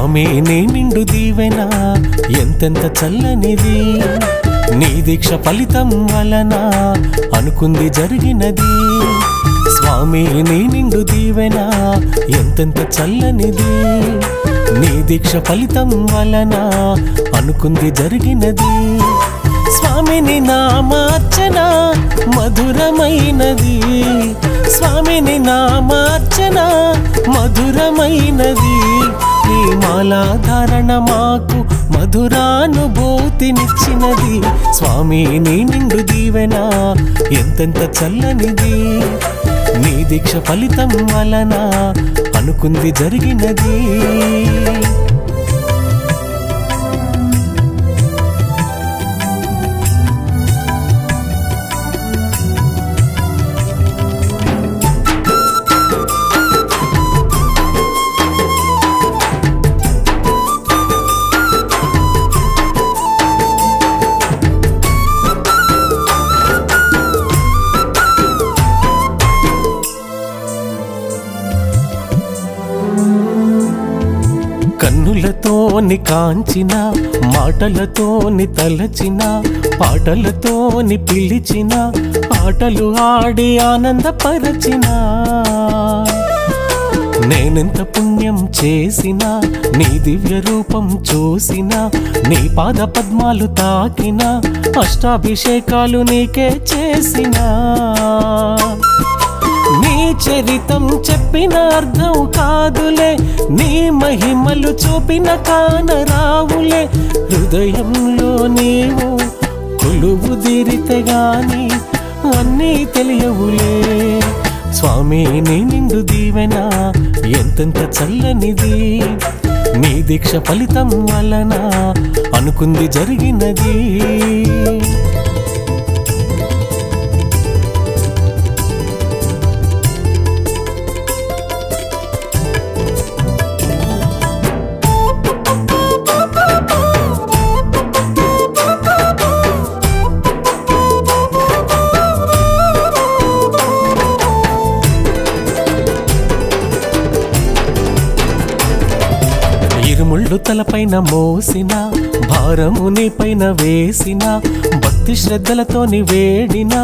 స్వామి నీ నిండు దీవెన ఎంతెంత చల్లనిది నీ దీక్ష ఫలితం వలన అనుకుంది జరిగినది స్వామి నీ నిండు దీవెన ఎంతెంత చల్లనిది నీ దీక్ష ఫలితం వలన అనుకుంది జరిగినది స్వామిని నామార్చన మధురమైనది స్వామిని నామార్చన మధురమైనది నీ మాలాధారణ మాకు మధురానుభూతినిచ్చినది స్వామి నీ నిండు దీవెన ఎంతెంత చల్లనిది నీ దీక్ష ఫలితం వలన అనుకుంది జరిగినది కన్నులతోని కాంచిన మాటలతోని తలచిన పాటలతోని పిలిచిన ఆటలు ఆడి ఆనందపరచిన నేనెంత పుణ్యం చేసిన నీ దివ్య రూపం చూసిన నీ పాద పద్మాలు తాకిన అష్టాభిషేకాలు నీకే చేసిన నీ చరితం చెప్పిన అర్థం కాదులే నీ మహిమలు చూపిన కానరావులే హృదయంలో నీవు కొలువు తీరితే గాని అన్నీ తెలియవులే స్వామి నీ నిండు దీవెన ఎంతెంత చల్లనిది నీ దీక్ష ఫలితం వలన అనుకుంది జరిగినది ముళ్ళు తలపైన మోసిన భారము నీ పైన వేసిన భక్తి శ్రద్ధలతోని వేడిన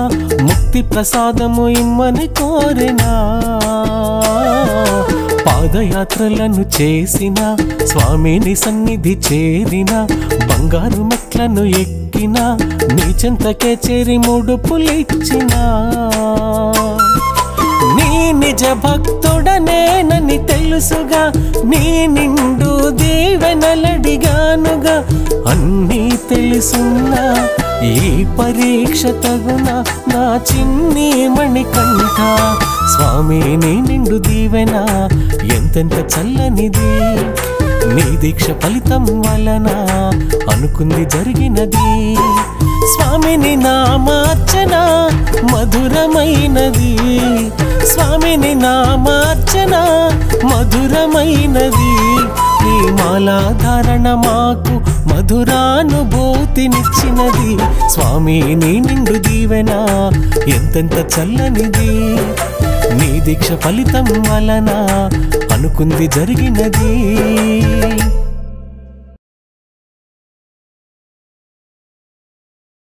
ముక్తి ప్రసాదము ఇమ్మని కోరినా పాదయాత్రలను చేసిన స్వామిని సన్నిధి చేరిన బంగారు మెట్లను ఎక్కిన నీ చెంతకే చేరి ముడుపులిచ్చిన నీ నిజ భక్తుడనేనని తెలుసుగా నీ నిండు దీవెనలడిగానుగా అన్నీ తెలుసున్నా ఈ పరీక్ష తగున నా చిన్ని మణికంఠ స్వామి నీ నిండు దీవెన ఎంతెంత చల్లనిది నీ దీక్ష ఫలితం వలన అనుకుంది జరిగినది స్వామిని నామార్చన మధురమైనది స్వామిని నామార్చన మధురమైనది నీ మాలాధారణ మాకు మధురానుభూతినిచ్చినది స్వామి నీ నిండు దీవెన ఎంతెంత చల్లనిది నీ దీక్ష ఫలితం వలన అనుకుంది జరిగినది